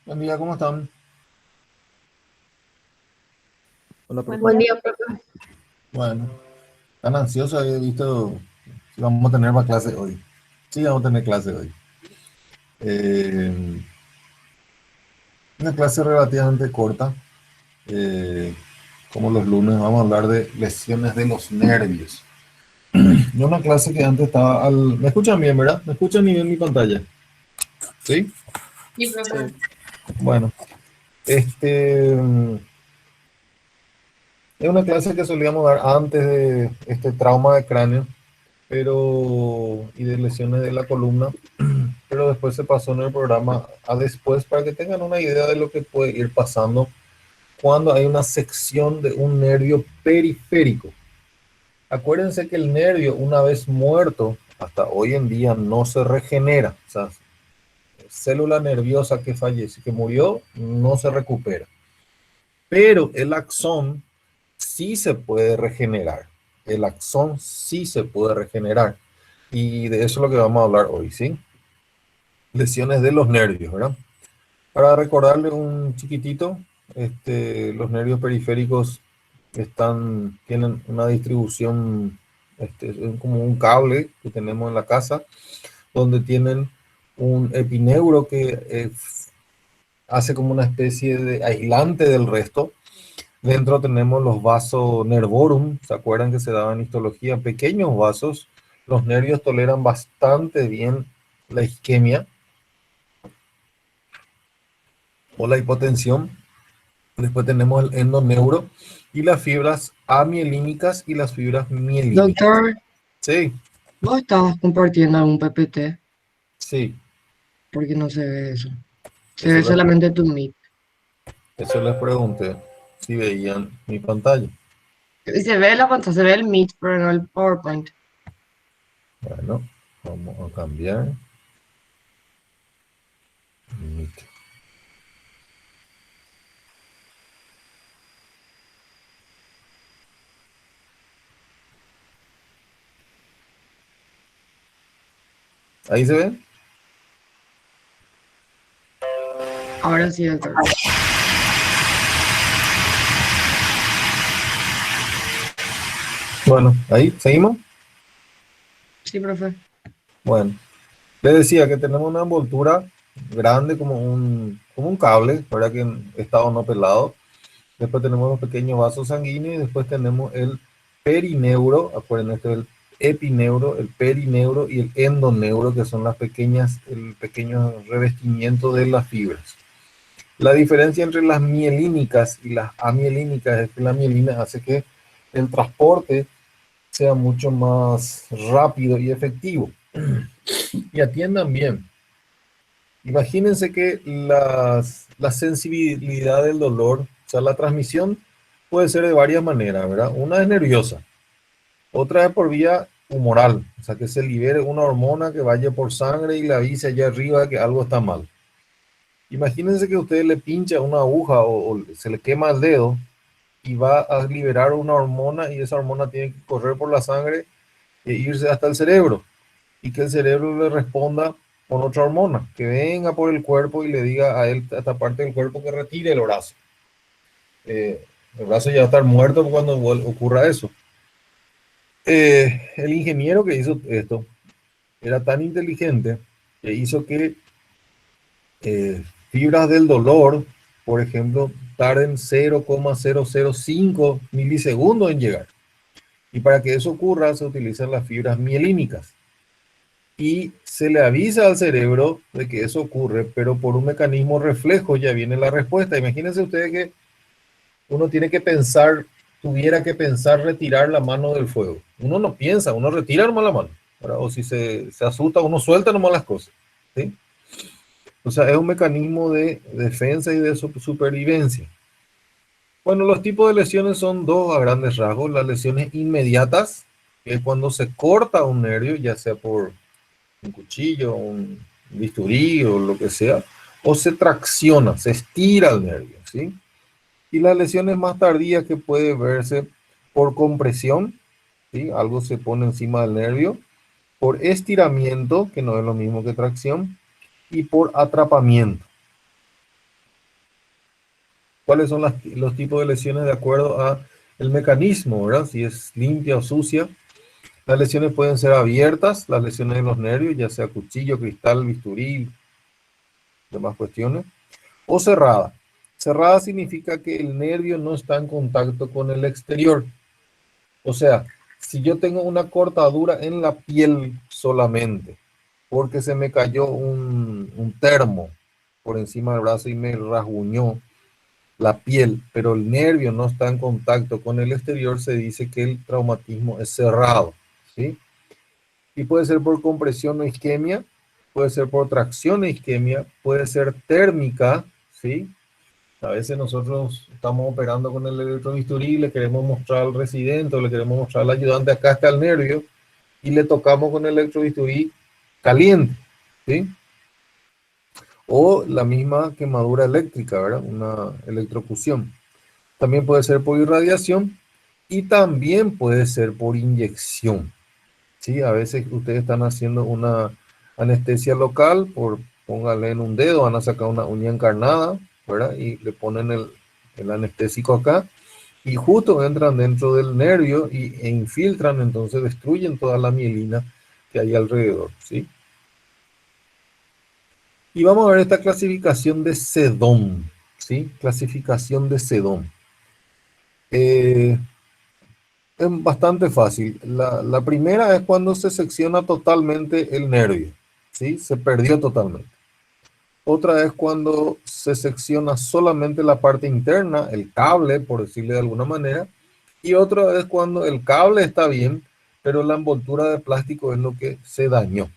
Buen día, ¿cómo están? Hola, Buen profe. día. Buen día, profe. Bueno, tan ansioso, he visto si vamos a tener más clase hoy. Sí, vamos a tener clase hoy. Eh, una clase relativamente corta, eh, como los lunes, vamos a hablar de lesiones de los nervios. Y una clase que antes estaba al... ¿Me escuchan bien, verdad? ¿Me escuchan ni bien mi pantalla? ¿Sí? Sí, profe. Sí. Bueno, este... es una clase que solíamos dar antes de este trauma de cráneo, pero... y de lesiones de la columna, pero después se pasó en el programa a después para que tengan una idea de lo que puede ir pasando cuando hay una sección de un nervio periférico. Acuérdense que el nervio, una vez muerto, hasta hoy en día no se regenera. O sea, célula nerviosa que fallece, que murió, no se recupera. Pero el axón sí se puede regenerar. El axón sí se puede regenerar. Y de eso es lo que vamos a hablar hoy, ¿sí? Lesiones de los nervios, ¿verdad? Para recordarle un chiquitito, los nervios periféricos tienen una distribución, es como un cable que tenemos en la casa, donde tienen un epineuro que hace como una especie de aislante del resto. Dentro tenemos los vasos nervorum, ¿se acuerdan que se daban en histología? Pequeños vasos. Los nervios toleran bastante bien la isquemia o la hipotensión. Después tenemos el endoneuro y las fibras amielínicas y las fibras mielínicas. Doctor, Sí, vos estabas compartiendo algún PPT sí, porque no se ve eso. Se eso ve les, solamente tu mic. eso les pregunté si veían mi pantalla. Y se ve la pantalla, se ve el Meet, pero no el PowerPoint. Bueno, vamos a cambiar. Ahí se ve. Ahora sí, doctor. Bueno, ahí seguimos. Sí, profe. Bueno, les decía que tenemos una envoltura grande como un cable, ¿verdad? Que en estado no pelado. Después tenemos los pequeños vasos sanguíneos y después tenemos el perineuro, acuérdense, este es el epineuro, el perineuro y el endoneuro, que son el pequeño revestimiento de las fibras. La diferencia entre las mielínicas y las amielínicas es que la mielina hace que el transporte sea mucho más rápido y efectivo. Y atiendan bien. Imagínense que la sensibilidad del dolor, o sea, la transmisión puede ser de varias maneras, ¿verdad? Una es nerviosa, otra es por vía humoral, o sea, que se libere una hormona que vaya por sangre y le avise allá arriba que algo está mal. Imagínense que usted le pincha una aguja o se le quema el dedo y va a liberar una hormona y esa hormona tiene que correr por la sangre e irse hasta el cerebro y que el cerebro le responda con otra hormona, que venga por el cuerpo y le diga a él, a esta parte del cuerpo, que retire el brazo. El brazo ya va a estar muerto cuando ocurra eso. El ingeniero que hizo esto era tan inteligente que hizo que fibras del dolor, por ejemplo, tarden 0,005 milisegundos en llegar. Y para que eso ocurra se utilizan las fibras mielínicas. Y se le avisa al cerebro de que eso ocurre, pero por un mecanismo reflejo ya viene la respuesta. Imagínense ustedes que uno tiene que pensar, tuviera que pensar retirar la mano del fuego. Uno no piensa, uno retira nomás la mano, ¿verdad? O si se asusta, uno suelta nomás las cosas, ¿sí? O sea, es un mecanismo de defensa y de supervivencia. Bueno, los tipos de lesiones son dos a grandes rasgos. Las lesiones inmediatas, que es cuando se corta un nervio, ya sea por un cuchillo, un bisturí o lo que sea, o se tracciona, se estira el nervio, ¿sí? Y las lesiones más tardías que puede verse por compresión, ¿sí? Algo se pone encima del nervio, por estiramiento, que no es lo mismo que tracción, y por atrapamiento. cuáles son los tipos de lesiones de acuerdo a el mecanismo, ¿verdad? Si es limpia o sucia. Las lesiones pueden ser abiertas, las lesiones de los nervios, ya sea cuchillo, cristal, bisturí, demás cuestiones, o cerrada. Cerrada significa que el nervio no está en contacto con el exterior. O sea, si yo tengo una cortadura en la piel solamente, porque se me cayó un termo por encima del brazo y me rasguñó la piel, pero el nervio no está en contacto con el exterior, se dice que el traumatismo es cerrado, ¿sí? Y puede ser por compresión o isquemia, puede ser por tracción e isquemia, puede ser térmica, ¿sí? A veces nosotros estamos operando con el electrobisturí y le queremos mostrar al residente o le queremos mostrar al ayudante, acá está el nervio, y le tocamos con el electrobisturí caliente, ¿sí? O la misma quemadura eléctrica, ¿verdad? Una electrocución. También puede ser por irradiación y también puede ser por inyección, ¿sí? A veces ustedes están haciendo una anestesia local, póngale en un dedo, van a sacar una uña encarnada, ¿verdad? Y le ponen el anestésico acá y justo entran dentro del nervio e infiltran, entonces destruyen toda la mielina que hay alrededor, ¿sí? Y vamos a ver esta clasificación de Sedón, ¿sí? Clasificación de Sedón. Es bastante fácil. La primera es cuando se secciona totalmente el nervio, ¿sí? Se perdió totalmente. Otra es cuando se secciona solamente la parte interna, el cable, por decirle de alguna manera. Y otra es cuando el cable está bien, pero la envoltura de plástico es lo que se dañó.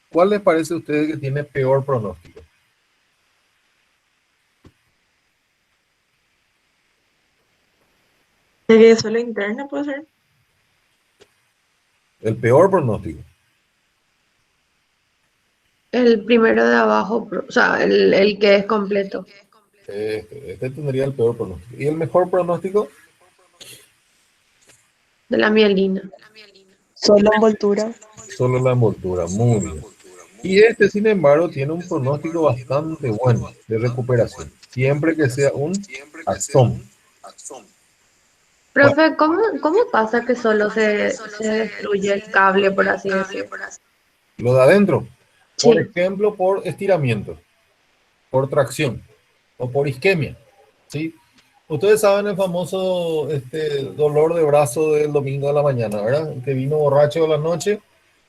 ¿Cuál les parece a ustedes que tiene peor pronóstico? ¿De que solo interna puede ser? El peor pronóstico. El primero de abajo, o sea, el que es completo. Este tendría el peor pronóstico. ¿Y el mejor pronóstico? De la mielina. Solo envoltura. Solo la envoltura. Muy bien. Y este, sin embargo, tiene un pronóstico bastante bueno de recuperación. Siempre que sea un axón. Bueno, Profe, ¿cómo pasa que solo se destruye el cable, por así decir? lo de adentro, por Sí. ejemplo, por estiramiento, por tracción o por isquemia, ¿sí? Ustedes saben el famoso dolor de brazo del domingo de la mañana, ¿verdad? Que vino borracho de la noche,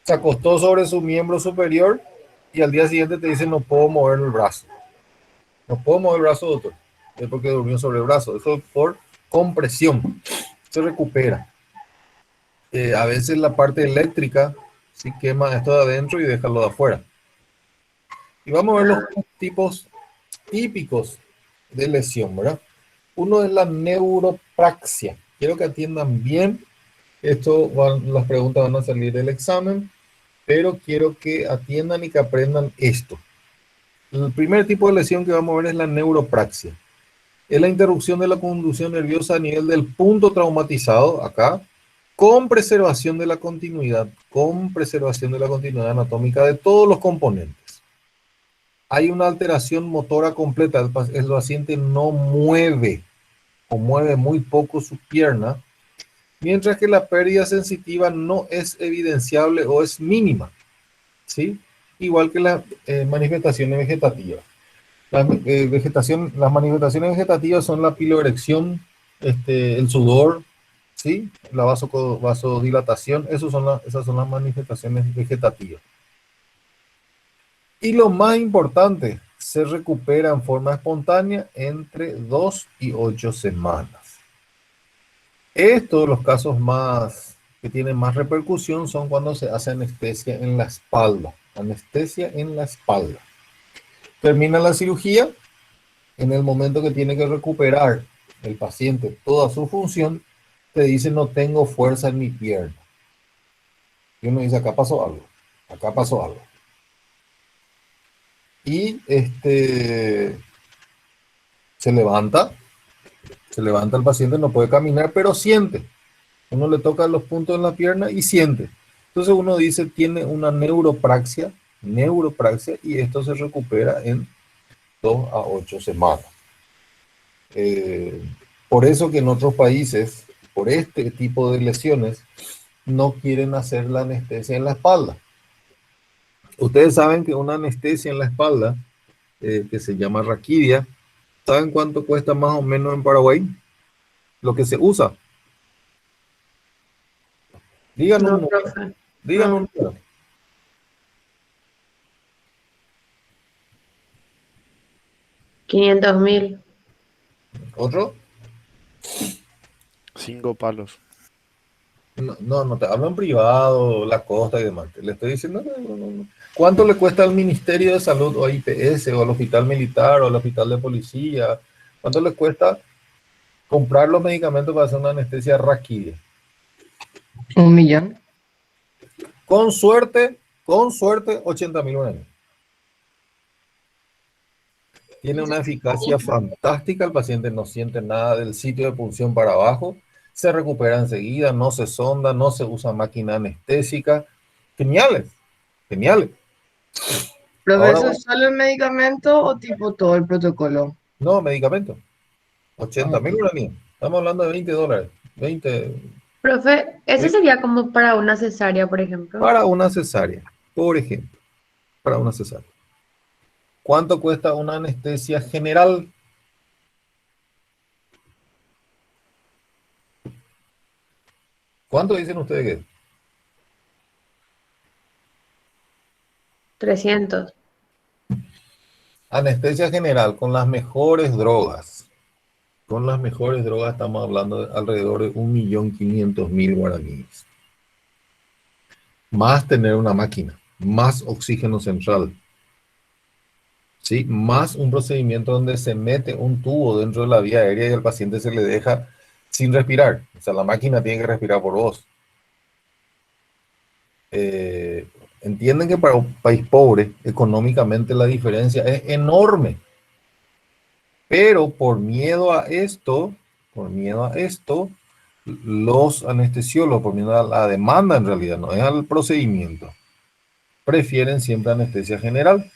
se acostó sobre su miembro superior y al día siguiente te dice no puedo mover el brazo. No puedo mover el brazo, doctor. Es porque durmió sobre el brazo. Eso es por compresión. Se recupera. A veces la parte eléctrica sí quema esto de adentro y déjalo de afuera. Y vamos a ver los tipos típicos de lesión, ¿verdad? Uno es la neuropraxia. Quiero que atiendan bien. Las preguntas van a salir del examen, pero quiero que atiendan y que aprendan esto. El primer tipo de lesión que vamos a ver es la neuropraxia. Es la interrupción de la conducción nerviosa a nivel del punto traumatizado, acá, con preservación de la continuidad anatómica de todos los componentes. Hay una alteración motora completa, el paciente no mueve o mueve muy poco su pierna, mientras que la pérdida sensitiva no es evidenciable o es mínima, ¿sí? Igual que las manifestaciones vegetativas. Las manifestaciones vegetativas son la piloerección, el sudor, ¿sí? La vasodilatación, esas son las manifestaciones vegetativas. Y lo más importante, se recupera en forma espontánea entre 2 y 8 semanas. Estos, los casos más que tienen más repercusión son cuando se hace anestesia en la espalda. Anestesia en la espalda. Termina la cirugía. En el momento que tiene que recuperar el paciente toda su función, te dice no tengo fuerza en mi pierna. Y uno dice, acá pasó algo, acá pasó algo. Y se levanta, se levanta el paciente, no puede caminar, pero siente. Uno le toca los puntos en la pierna y siente. Entonces uno dice, tiene una neuropraxia, y esto se recupera en 2 a 8 semanas. Eh, por eso que en otros países, por este tipo de lesiones, no quieren hacer la anestesia en la espalda. Ustedes saben que una anestesia en la espalda, que se llama raquidia, ¿saben cuánto cuesta más o menos en Paraguay? Lo que se usa. Digan un No, número. profe. Digan un No. número. 500.000. ¿Otro? 5 palos. No te hablo en privado, la costa y demás. Le estoy diciendo, no. ¿Cuánto le cuesta al Ministerio de Salud o a IPS o al Hospital Militar o al Hospital de Policía? ¿Cuánto le cuesta comprar los medicamentos para hacer una anestesia raquidia? 1 millón. Con suerte, 80.000 guaraníes. Tiene una eficacia fantástica, el paciente no siente nada del sitio de punción para abajo, se recupera enseguida, no se sonda, no se usa máquina anestésica. Geniales, geniales. ¿Profe, Ahora, eso es solo el medicamento o tipo todo el protocolo? no, medicamento, Ah, 80.000 ok. guaraníes. Estamos hablando de $20, 20 Profe, eso sería como para una cesárea, por ejemplo. para una cesárea, por ejemplo, para una cesárea. ¿Cuánto cuesta una anestesia general? ¿Cuánto dicen ustedes que es? 300. Anestesia general con las mejores drogas. Con las mejores drogas estamos hablando de alrededor de 1.500.000 guaraníes. Más tener una máquina, más oxígeno central, ¿sí? Más un procedimiento donde se mete un tubo dentro de la vía aérea y al paciente se le deja sin respirar. O sea, la máquina tiene que respirar por vos. Entienden que para un país pobre, económicamente la diferencia es enorme. Pero por miedo a esto, los anestesiólogos, por miedo a la demanda en realidad, no es al procedimiento, prefieren siempre anestesia general.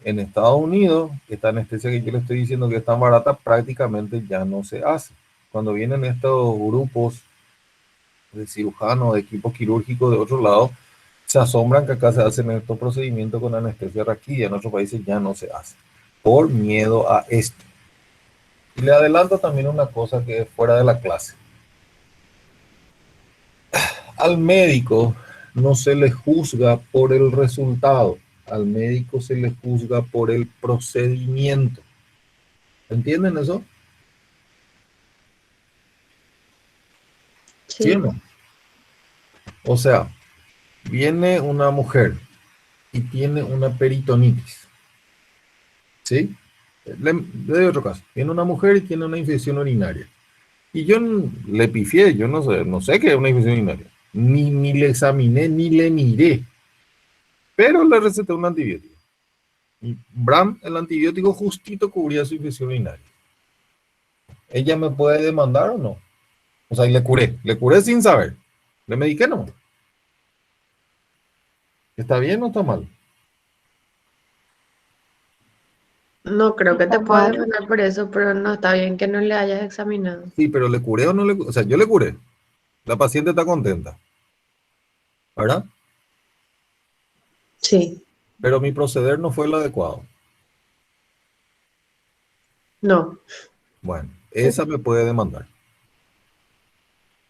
En Estados Unidos, esta anestesia que yo le estoy diciendo que es tan barata, prácticamente ya no se hace. Cuando vienen estos grupos de cirujanos, de equipos quirúrgicos de otro lado, se asombran que acá se hacen estos procedimientos con anestesia raquídea. En otros países ya no se hace, por miedo a esto. Y le adelanto también una cosa que es fuera de la clase. Al médico no se le juzga por el resultado, al médico se le juzga por el procedimiento. ¿Entienden eso? ¿Sí o Sí. no? O sea, viene una mujer y tiene una peritonitis, ¿sí? Le doy otro caso. Viene una mujer y tiene una infección urinaria. Y yo le pifié, yo no sé qué es una infección urinaria. Ni le examiné, ni le miré. Pero le receté un antibiótico. Y Bram, el antibiótico justito cubría su infección urinaria. ¿Ella me puede demandar o no? O sea, y le curé sin saber. Le mediqué nomás. ¿Está bien o está mal? No creo que te Está pueda mal. demandar por eso, pero no está bien que no le hayas examinado. Sí, pero le curé o no le curé. O sea, yo le curé. La paciente está contenta, ¿verdad? Sí. Pero mi proceder no fue el adecuado. No. Bueno, esa me puede demandar.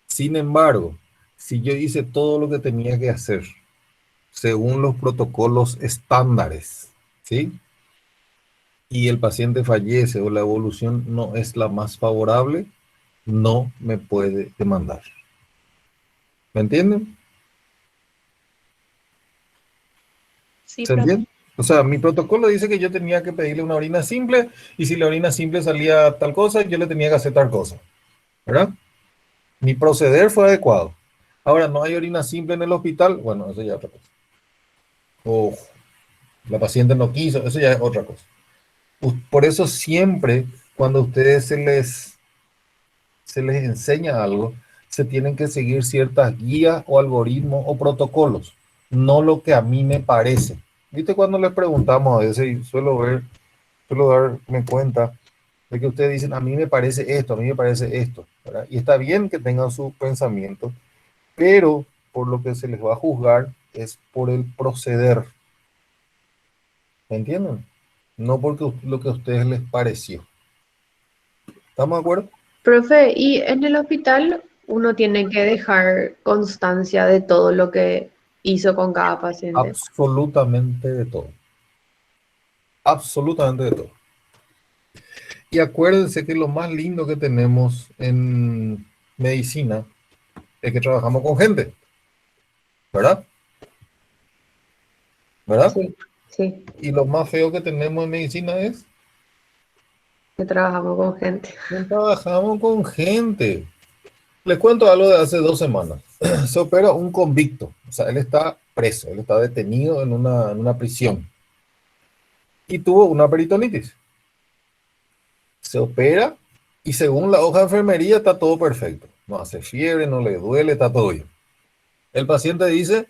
Sin embargo, si yo hice todo lo que tenía que hacer según los protocolos estándares, ¿sí? Y el paciente fallece o la evolución no es la más favorable, no me puede demandar. ¿Me entienden? Sí, ¿Se profe. entiende? O sea, mi protocolo dice que yo tenía que pedirle una orina simple y si la orina simple salía tal cosa, yo le tenía que hacer tal cosa, ¿verdad? Mi proceder fue adecuado. Ahora, no hay orina simple en el hospital, bueno, eso ya es otra cosa. O la paciente no quiso, eso ya es otra cosa. Por eso siempre, cuando a ustedes se les enseña algo, se tienen que seguir ciertas guías o algoritmos o protocolos, no lo que a mí me parece. ¿Viste cuando les preguntamos a veces y suelo darme cuenta de que ustedes dicen, a mí me parece esto, a mí me parece esto, ¿verdad? Y está bien que tengan su pensamiento, pero por lo que se les va a juzgar es por el proceder, ¿me entienden? No porque lo que a ustedes les pareció. ¿Estamos de acuerdo? Profe, y en el hospital uno tiene que dejar constancia de todo lo que hizo con cada paciente. Absolutamente de todo. Absolutamente de todo. Y acuérdense que lo más lindo que tenemos en medicina es que trabajamos con gente, ¿verdad? ¿Verdad? Sí, sí, Y lo más feo que tenemos en medicina es que trabajamos con gente. que trabajamos con gente. Les cuento algo de hace 2 semanas. Se opera un convicto, o sea, él está preso, él está detenido en una prisión y tuvo una peritonitis. Se opera y según la hoja de enfermería está todo perfecto. No hace fiebre, no le duele, está todo bien. El paciente dice,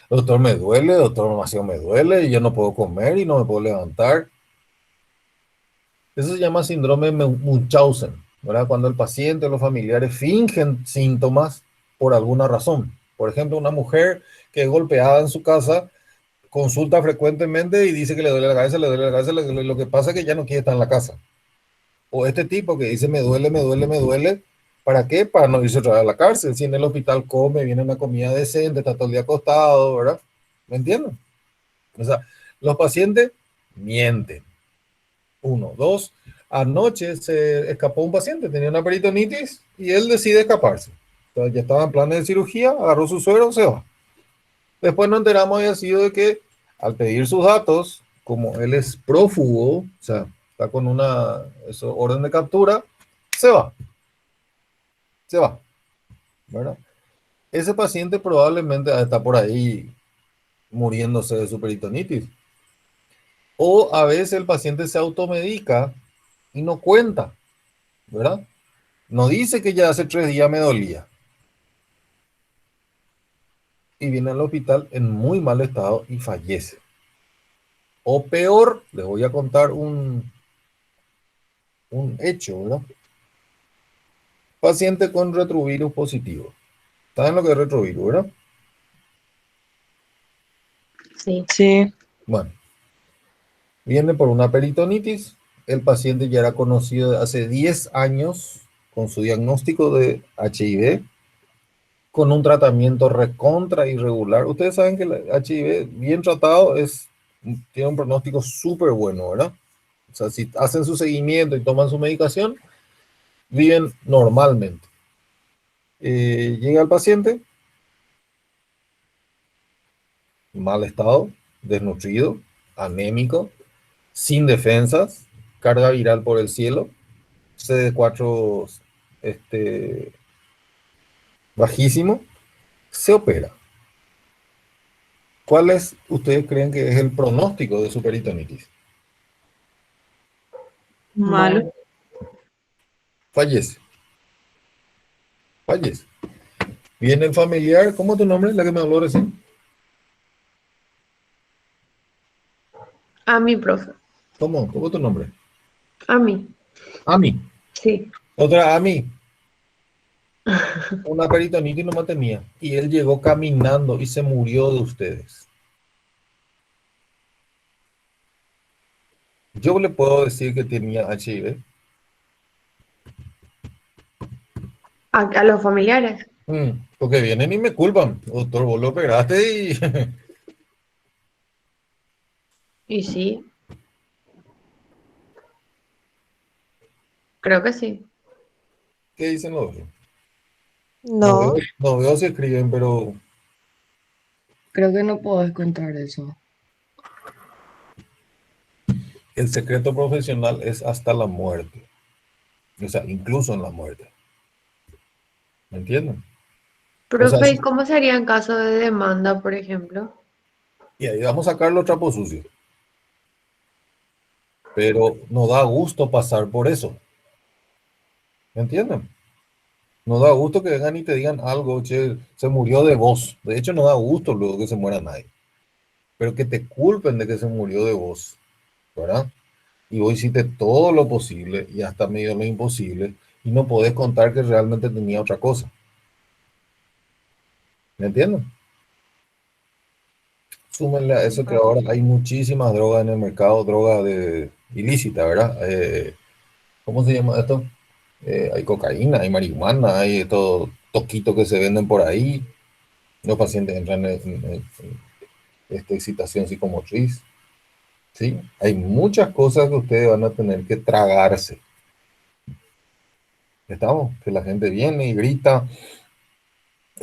doctor, me duele, doctor, demasiado me duele, y yo no puedo comer y no me puedo levantar. Eso se llama síndrome de Munchausen, ¿verdad? Cuando el paciente o los familiares fingen síntomas por alguna razón. Por ejemplo, una mujer que es golpeada en su casa consulta frecuentemente y dice que le duele la cabeza, le duele la cabeza, lo que pasa es que ya no quiere estar en la casa. O este tipo que dice me duele, me duele, me duele. ¿Para qué? Para no irse otra vez a la cárcel. Si en el hospital come, viene una comida decente, está todo el día acostado, ¿verdad? ¿Me entienden? O sea, los pacientes mienten. Uno. Dos, anoche se escapó un paciente, tenía una peritonitis y él decide escaparse. Entonces ya estaba en planes de cirugía, agarró su suero, se va. Después nos enteramos había sido de que al pedir sus datos, como él es prófugo, o sea, está con una orden de captura, se va, se va, ¿verdad? Ese paciente probablemente está por ahí muriéndose de su peritonitis. O a veces el paciente se automedica y no cuenta, ¿verdad? No dice que ya hace 3 días me dolía. Y viene al hospital en muy mal estado y fallece. O peor, les voy a contar un hecho, ¿verdad? Paciente con retrovirus positivo. ¿Saben lo que es retrovirus, verdad? Sí. Sí, Bueno, viene por una peritonitis. El paciente ya era conocido de hace 10 años con su diagnóstico de HIV, con un tratamiento recontra irregular. Ustedes saben que el HIV bien tratado tiene un pronóstico súper bueno, ¿verdad? O sea, si hacen su seguimiento y toman su medicación, viven normalmente. Llega el paciente, mal estado, desnutrido, anémico, sin defensas, carga viral por el cielo, CD4 este, bajísimo, se opera. ¿Cuáles ustedes creen que es el pronóstico de su peritonitis? Malo. Mal. Fallece, fallece. Viene el familiar, ¿cómo es tu nombre? La que me habló recién. A mí, profe. ¿Cómo es tu nombre? A mí. Ami. Sí. Otra Ami. Una peritonitis no tenía. Y él llegó caminando y se murió de ustedes. Yo le puedo decir que tenía HIV. A los familiares. Porque vienen y me culpan. Doctor, vos lo operaste y... Y sí, creo que sí. ¿Qué dicen los dos? No. No veo si escriben, pero creo que no podés contar eso. el secreto profesional es hasta la muerte. O sea, incluso en la muerte. ¿Me entienden? O sea, Profe, ¿y cómo sería en caso de demanda, por ejemplo? y ahí vamos a sacar los trapos sucios. Pero no da gusto pasar por eso. ¿Me entienden? No da gusto que vengan y te digan algo, che, se murió de vos. De hecho, no da gusto luego que se muera nadie. Pero que te culpen de que se murió de vos, ¿verdad? y vos hiciste todo lo posible y hasta medio lo imposible y no podés contar que realmente tenía otra cosa. ¿Me entiendes? Súmenle a eso que ahora hay muchísimas drogas en el mercado, drogas ilícita, ¿verdad? ¿Cómo se llama esto? Hay cocaína, hay marihuana, hay todo toquito que se venden por ahí. Los pacientes entran en esta excitación psicomotriz, ¿sí? Hay muchas cosas que ustedes van a tener que tragarse. ¿Estamos? Que la gente viene y grita,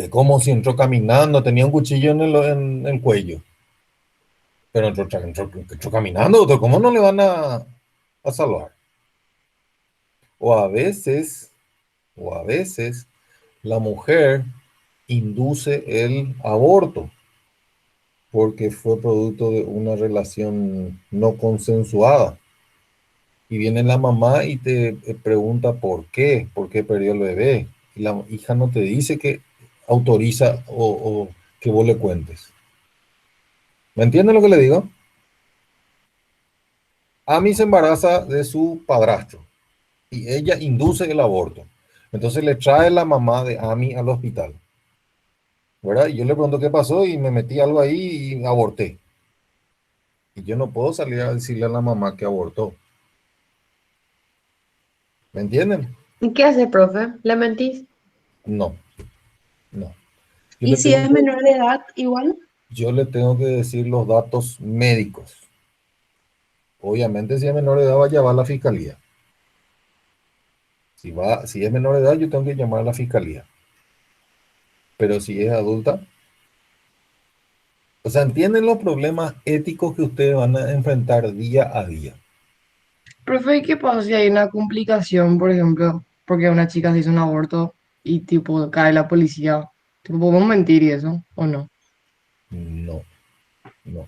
como si entró caminando, tenía un cuchillo en el cuello, pero entró caminando, doctor, ¿cómo no le van a salvar? O a veces, o a veces, la mujer induce el aborto porque fue producto de una relación no consensuada. Y viene la mamá y te pregunta por qué perdió el bebé. Y la hija no te dice que autoriza o que vos le cuentes. ¿Me entienden lo que le digo? Amy se embaraza de su padrastro y ella induce el aborto. Entonces le trae la mamá de Amy al hospital, ¿verdad? Y yo le pregunto qué pasó y me metí algo ahí y aborté. Y yo no puedo salir a decirle a la mamá que abortó. ¿Me entienden? ¿Y qué hace, profe? ¿Le mentís? No, no. Yo ¿Y le si tengo es que, menor de edad, igual? yo le tengo que decir los datos médicos. Obviamente si es menor de edad va a llevar a la fiscalía. Si es menor de edad yo tengo que llamar a la fiscalía. Pero si es adulta, o sea, ¿entienden los problemas éticos que ustedes van a enfrentar día a día? Profe, ¿y qué pasa si hay una complicación, por ejemplo, porque una chica se hizo un aborto y tipo cae la policía? Tipo, ¿podemos mentir y eso o no? No, no.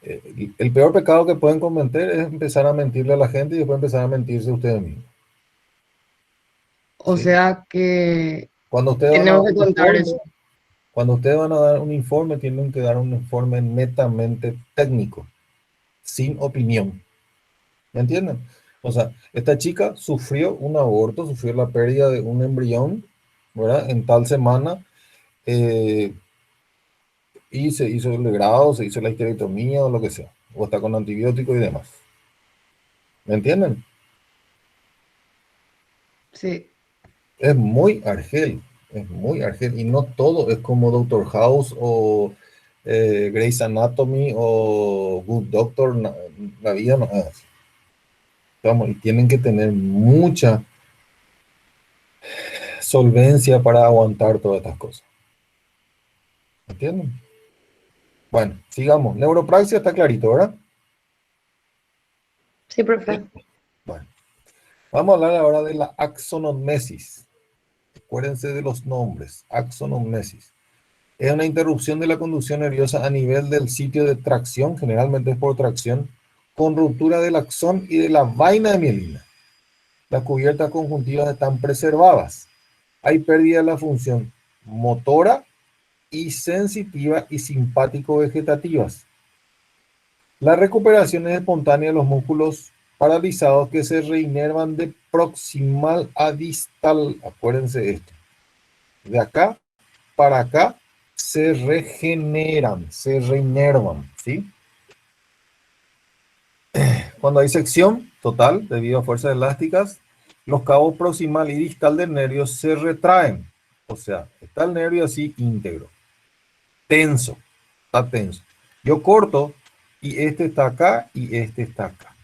El peor pecado que pueden cometer es empezar a mentirle a la gente y después empezar a mentirse a ustedes mismos. O ¿Sí? sea que Cuando ustedes van a dar tenemos que un contar informe, eso. cuando ustedes van a dar un informe, tienen que dar un informe netamente técnico, sin opinión. ¿Me entienden? O sea, esta chica sufrió un aborto, sufrió la pérdida de un embrión, ¿verdad? En tal semana, eh, y se hizo el grado, se hizo la histerectomía o lo que sea, o está con antibióticos y demás. ¿Me entienden? Sí, Es muy argel, y no todo es como Doctor House o Grey's Anatomy o Good Doctor, la vida no es así. Vamos, y tienen que tener mucha solvencia para aguantar todas estas cosas. ¿Entienden? Bueno, sigamos. Neuropraxia está clarito, ¿verdad? Sí, Sí. profe. Bueno, vamos a hablar ahora de la axonomnesis. Acuérdense de los nombres. Axonomnesis. Es una interrupción de la conducción nerviosa a nivel del sitio de tracción, generalmente es por tracción, con ruptura del axón y de la vaina de mielina. Las cubiertas conjuntivas están preservadas. Hay pérdida de la función motora y sensitiva y simpático-vegetativas. La recuperación es espontánea de los músculos paralizados que se reinervan de proximal a distal. Acuérdense esto. De acá para acá se regeneran, se reinervan, ¿sí? Cuando hay sección total debido a fuerzas elásticas, los cabos proximal y distal del nervio se retraen. O sea, está el nervio así íntegro, tenso, está tenso. Yo corto y este está acá y este está acá.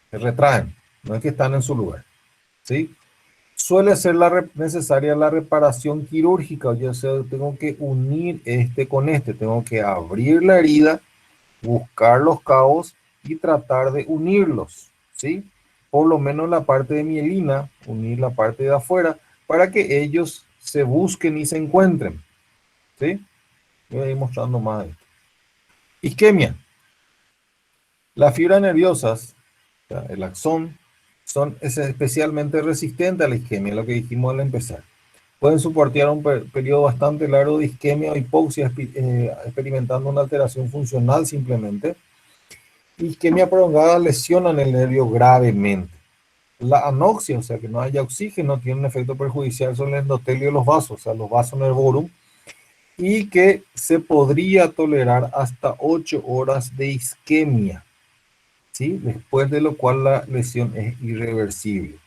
Se retraen, no es que están en su lugar, ¿sí? Suele ser necesaria la reparación quirúrgica, yo sé, tengo que unir este con este, tengo que abrir la herida, buscar los cabos y tratar de unirlos, ¿sí? Por lo menos la parte de mielina, unir la parte de afuera, para que ellos se busquen y se encuentren, ¿sí? Voy a ir mostrando más esto. Isquemia. Las fibras nerviosas, o sea, el axón, es especialmente resistentes a la isquemia, lo que dijimos al empezar. Pueden soportar un periodo bastante largo de isquemia o hipoxia, experimentando una alteración funcional simplemente. Isquemia prolongada lesionan el nervio gravemente. La anoxia, o sea, que no haya oxígeno, tiene un efecto perjudicial sobre el endotelio de los vasos, o sea, los vasos nervorum, y que se podría tolerar hasta 8 horas de isquemia, ¿sí? Después de lo cual la lesión es irreversible.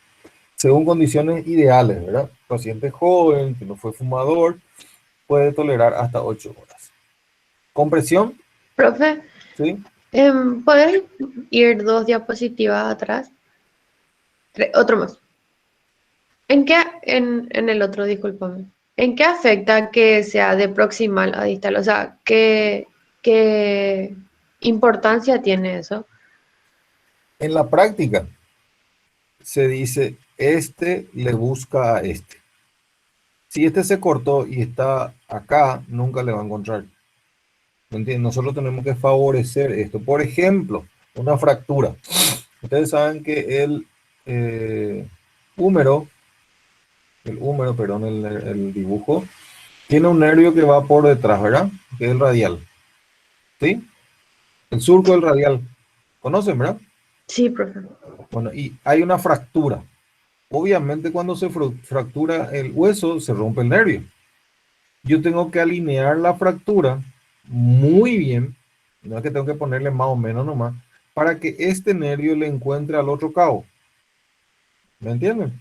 Según condiciones ideales, ¿verdad? Paciente joven, que no fue fumador, puede tolerar hasta 8 horas. Compresión, Profe, ¿sí? ¿puedes ir 2 diapositivas atrás? Otro más. ¿En qué, en el otro, discúlpame, ¿en qué afecta que sea de proximal a distal? O sea, ¿qué importancia tiene eso? En la práctica se dice, este le busca a este. Si este se cortó y está acá, nunca le va a encontrar. ¿Me entienden? Nosotros tenemos que favorecer esto. Por ejemplo, una fractura. Ustedes saben que eh, húmero, perdón, el dibujo, tiene un nervio que va por detrás, ¿verdad? Que es el radial. ¿Sí? El surco del radial. ¿Conocen, verdad? Sí, profe. Bueno, y hay una fractura. Obviamente cuando se fractura el hueso, se rompe el nervio. Yo tengo que alinear la fractura muy bien, no es que tengo que ponerle más o menos nomás, para que este nervio le encuentre al otro cabo. ¿Me entienden?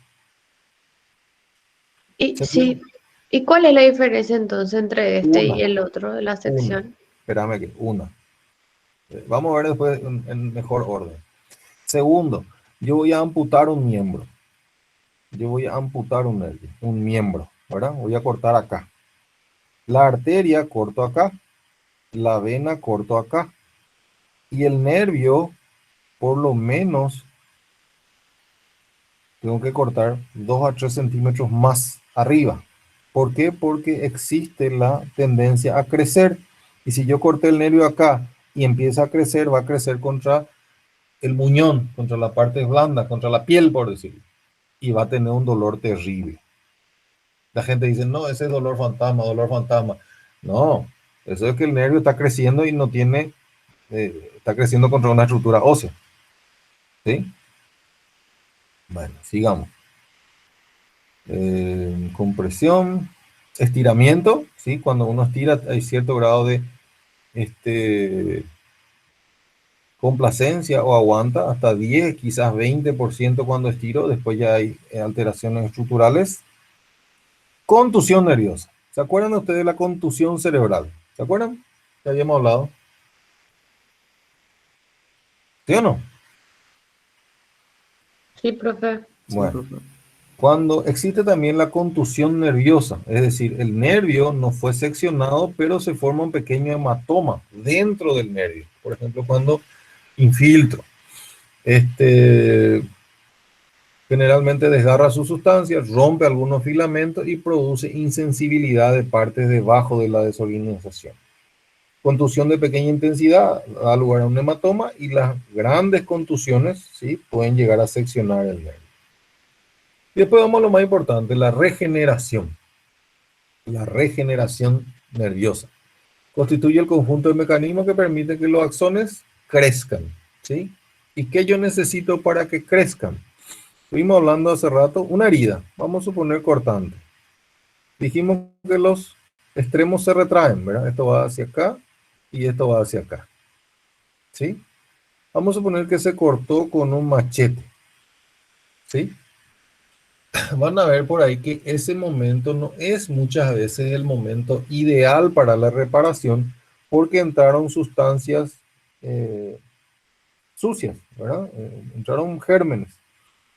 Y ¿Se entiende? sí, ¿y cuál es la diferencia entonces entre este Una, y el otro de la una. sección? Espérame que una. Vamos a ver después en mejor orden. Segundo, yo voy a amputar un miembro. Yo voy a amputar un miembro, ¿verdad? Voy a cortar acá. La arteria corto acá, la vena corto acá y el nervio por lo menos tengo que cortar 2 a 3 centímetros más arriba. ¿Por qué? Porque existe la tendencia a crecer. Y si yo corté el nervio acá y empieza a crecer, va a crecer contra el muñón, contra la parte blanda, contra la piel, por decirlo. Y va a tener un dolor terrible. La gente dice, no, ese es dolor fantasma, dolor fantasma. No, eso es que el nervio está creciendo y no tiene, está creciendo contra una estructura ósea. ¿Sí? Bueno, sigamos. Compresión, estiramiento, ¿sí? Cuando uno estira hay cierto grado de complacencia o aguanta hasta 10, quizás 20% cuando estiro, después ya hay alteraciones estructurales. Contusión nerviosa. ¿Se acuerdan ustedes de la contusión cerebral? ¿Se acuerdan? Que habíamos hablado. ¿Sí o no? Sí, profe. Bueno, cuando existe también la contusión nerviosa, es decir, el nervio no fue seccionado, pero se forma un pequeño hematoma dentro del nervio. Por ejemplo, cuando infiltro, este, generalmente desgarra su sustancia, rompe algunos filamentos y produce insensibilidad de partes debajo de la desorganización. Contusión de pequeña intensidad da lugar a un hematoma y las grandes contusiones, ¿sí?, pueden llegar a seccionar el nervio. Y después vamos a lo más importante, la regeneración. La regeneración nerviosa constituye el conjunto de mecanismos que permiten que los axones crezcan, ¿sí? ¿Y qué yo necesito para que crezcan? Estuvimos hablando hace rato, una herida, vamos a suponer cortante. Dijimos que los extremos se retraen, ¿verdad? Esto va hacia acá y esto va hacia acá, ¿sí? Vamos a suponer que se cortó con un machete, ¿sí? Van a ver por ahí que ese momento no es muchas veces el momento ideal para la reparación porque entraron sustancias eh, sucias, ¿verdad? Entraron gérmenes.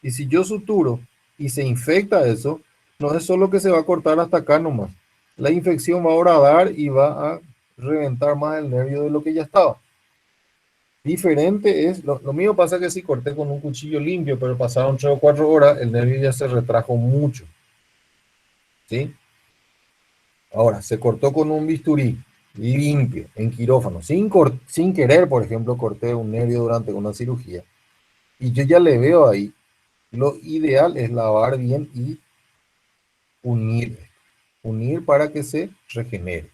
Y si yo suturo y se infecta eso, no es solo que se va a cortar hasta acá nomás. La infección va a horadar y va a reventar más el nervio de lo que ya estaba. Diferente es, lo mío pasa que si corté con un cuchillo limpio, pero pasaron 3 o 4 horas, el nervio ya se retrajo mucho, ¿sí? Ahora, se cortó con un bisturí limpio, en quirófano, sin querer, por ejemplo, corté un nervio durante una cirugía. Y yo ya le veo ahí, lo ideal es lavar bien y unir, unir para que se regenere.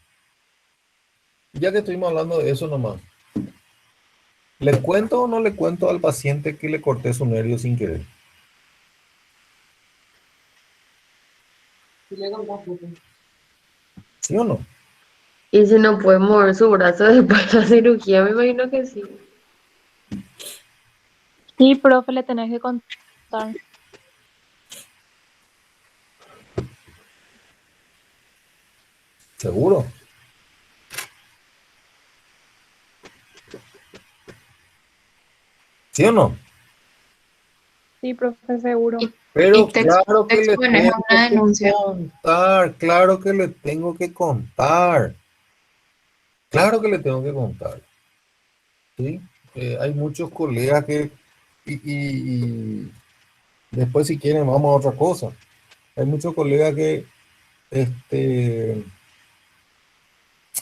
Ya que estuvimos hablando de eso nomás, ¿Le cuento o no le cuento al paciente que le corté su nervio sin querer? ¿Sí o no? Y si no puede mover su brazo después de la cirugía, me imagino que sí. Sí, profe, le tenés que contar. ¿Seguro? ¿Sí o no? Sí, profe, seguro. Pero Y claro te que le expones a tengo una que denuncia. contar, claro que le tengo que contar, claro que le tengo que contar, ¿sí? Hay muchos colegas que, y después si quieren vamos a otra cosa. Hay muchos colegas que este,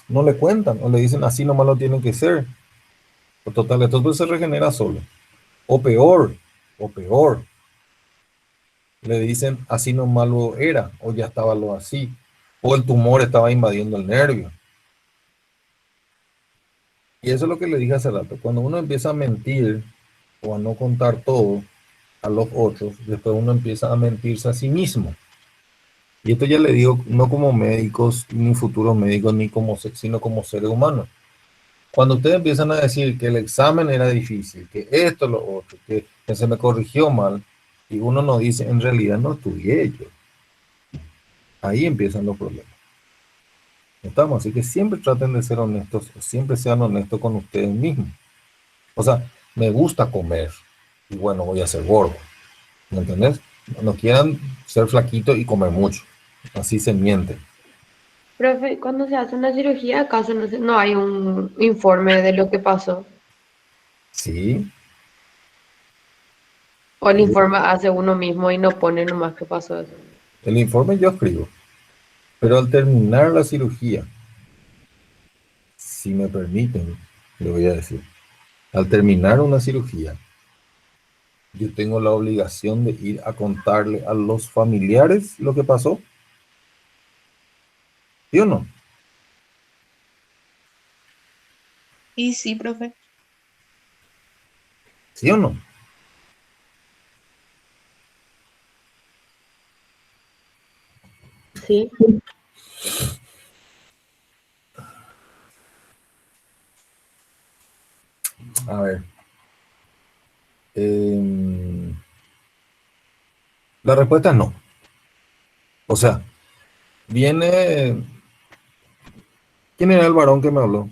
no le cuentan o le dicen así nomás lo tienen que ser. O total, entonces se regenera solo. O peor, o peor, le dicen así nomás lo era, o ya estaba lo así, o el tumor estaba invadiendo el nervio. Y eso es lo que le dije hace rato. Cuando uno empieza a mentir o a no contar todo a los otros, después uno empieza a mentirse a sí mismo. Y esto ya le digo, no como médicos, ni futuros médicos, ni como, sino como seres humanos. Cuando ustedes empiezan a decir que el examen era difícil, que esto, lo otro, que se me corrigió mal, y uno no dice, en realidad no estudié yo. Ahí empiezan los problemas. ¿Estamos? Así que siempre traten de ser honestos, siempre sean honestos con ustedes mismos. O sea, me gusta comer y bueno, voy a ser gordo. ¿Me entendés? No quieran ser flaquito y comer mucho. Así se miente. Profe, cuando se hace una cirugía, ¿acaso no hay un informe de lo que pasó? Sí, O el informe hace uno mismo y no pone nomás qué pasó eso. el informe yo escribo, pero al terminar la cirugía, si me permiten, le voy a decir, al terminar una cirugía, yo tengo la obligación de ir a contarle a los familiares lo que pasó, ¿sí o no? Y sí, profe. ¿Sí o no? Sí. A ver. em, la respuesta es no. O sea, viene. ¿Quién era el varón que me habló?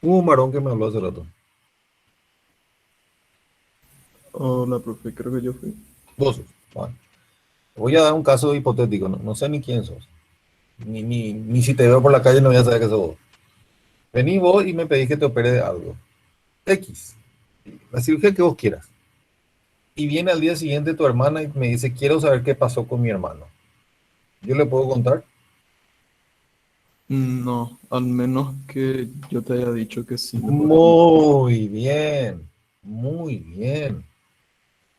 Hubo un varón que me habló hace rato. Hola, profe, creo que yo fui. Vos sos. Bueno, voy a dar un caso hipotético, no, no sé ni quién sos. Ni si te veo por la calle no voy a saber que sos vos. Vení vos y me pedís que te opere de algo. X. La cirugía que vos quieras. Y viene al día siguiente tu hermana y me dice, quiero saber qué pasó con mi hermano. ¿Yo le puedo contar? No, al menos que yo te haya dicho que sí, le puedes contar. Muy bien, muy bien.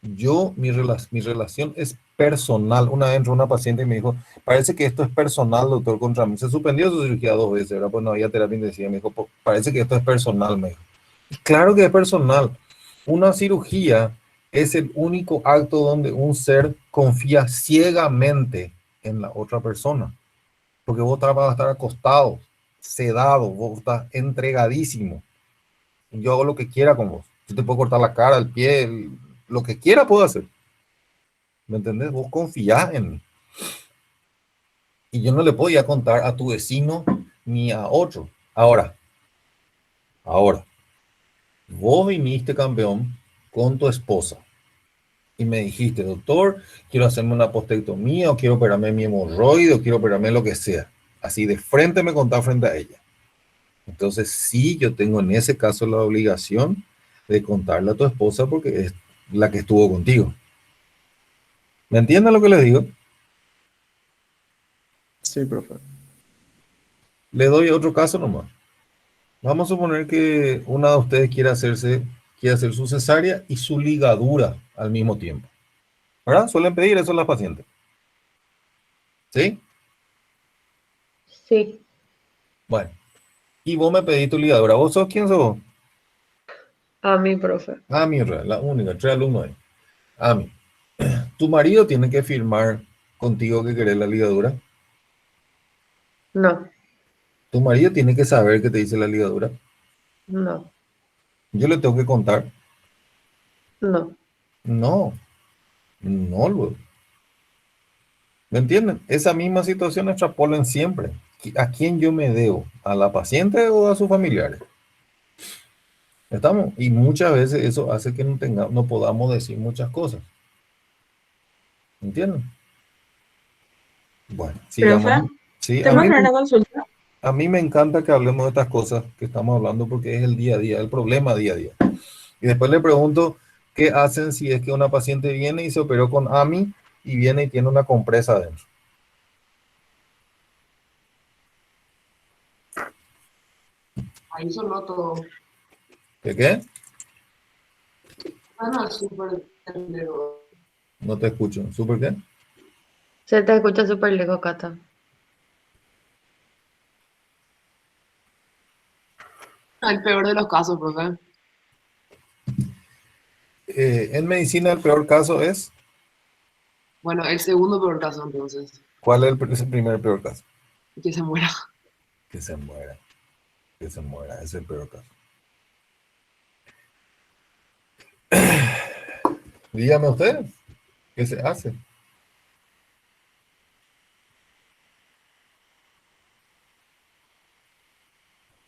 Mi relación es personal. Una vez entró una paciente y me dijo, parece que esto es personal, doctor, contra mí. Se suspendió su cirugía 2 veces, ¿verdad? Pues no había terapia intensiva. Me dijo, parece que esto es personal, me dijo. Y claro que es personal. Una cirugía es el único acto donde un ser confía ciegamente en la otra persona. Porque vos vas a estar acostado, sedado, vos estás entregadísimo. Y yo hago lo que quiera con vos. Yo te puedo cortar la cara, el pie, lo que quiera puedo hacer. ¿Me entendés? Vos confiás en mí. Y yo no le podía contar a tu vecino ni a otro. Ahora, vos viniste campeón con tu esposa y me dijiste, doctor, quiero hacerme una postectomía o quiero operarme mi hemorroide o quiero operarme lo que sea. Así de frente me contás frente a ella. Entonces, sí, yo tengo en ese caso la obligación de contarle a tu esposa porque es la que estuvo contigo. ¿Me entiendes lo que les digo? Sí, profe. Le doy otro caso nomás. Vamos a suponer que una de ustedes quiere hacer su cesárea y su ligadura al mismo tiempo. ¿Verdad? Suelen pedir eso a las pacientes. ¿Sí? Sí. Bueno. Y vos me pedís tu ligadura. ¿Vos sos quién sos? A mi profe. Ami, la única, 3 alumnos hay. Ami, ¿tu marido tiene que firmar contigo que querés la ligadura? No, ¿Tu marido tiene que saber que te dice la ligadura? no, ¿Yo le tengo que contar? no. No, no, luego. ¿Me entienden? Esa misma situación extrapolan siempre. ¿A quién yo me debo? ¿A la paciente o a sus familiares? ¿Estamos? Y muchas veces eso hace que no podamos decir muchas cosas. ¿Entienden? Bueno, sigamos. Profe, Sí, ¿te puedo hacer una consulta? a mí me encanta que hablemos de estas cosas que estamos hablando porque es el día a día, el problema día a día. Y después le pregunto qué hacen si es que una paciente viene y se operó con AMI y viene y tiene una compresa adentro. Ahí sonó todo. ¿Qué qué? Bueno, súper lejos. No te escucho. ¿Súper qué? Se te escucha súper lejos, Cata. El peor de los casos, profe. En medicina el peor caso es, Bueno, el segundo peor caso, entonces. ¿cuál es el primer peor caso? Que se muera. Que se muera, que se muera, ese es el peor caso. Dígame usted, ¿qué se hace?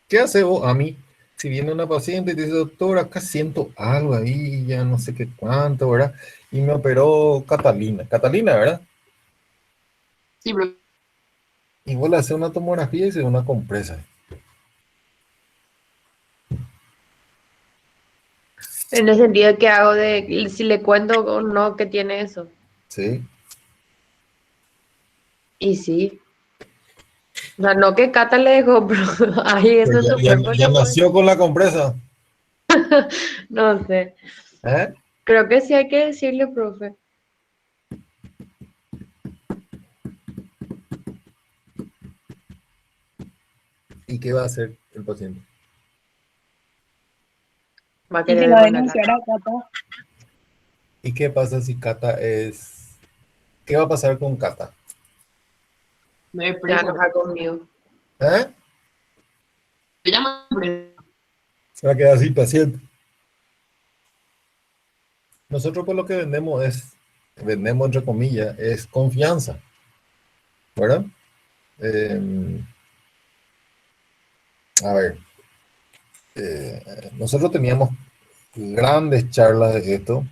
¿Qué hace vos a mí? Si viene una paciente y te dice, doctor, acá siento algo ahí, ya no sé qué cuánto, ¿verdad? Y me operó Catalina. Catalina, ¿verdad? Sí, profe. Y vos le haces una tomografía y se ve una compresa. En el sentido que hago de si le cuento o no que tiene eso. ¿Sí? Y sí. O sea, no que Cata le dejó, pero ahí eso Pero en su ya, cuerpo ya no puede. nació con la compresa. No sé. ¿Eh? Creo que sí hay que decirle, profe. ¿Y qué va a hacer el paciente? Va a Y que querer va a demandarla. denunciar a Cata. ¿Y qué pasa si Cata es... ¿Qué va a pasar con Cata? Me Se va a preso. enojar conmigo. ¿Eh? Se llama preso. Se va a quedar sin paciente. Nosotros pues lo que vendemos entre comillas, es confianza, ¿verdad? Eh, a ver, nosotros teníamos grandes charlas de esto.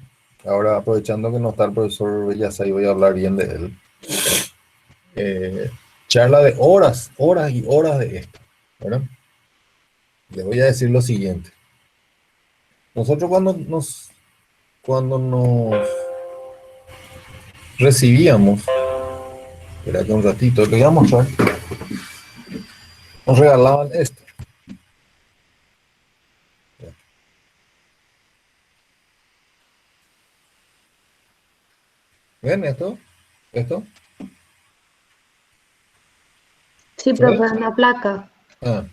Ahora, aprovechando que no está el profesor Bellasa y voy a hablar bien de él. Charla de horas, horas y horas de esto, ¿verdad? Les voy a decir lo siguiente. Nosotros cuando nos recibíamos, espera que un ratito, le voy a mostrar, nos regalaban esto. ¿Ven esto? ¿Esto? Sí, ¿Se ve? profe, una placa. Ah,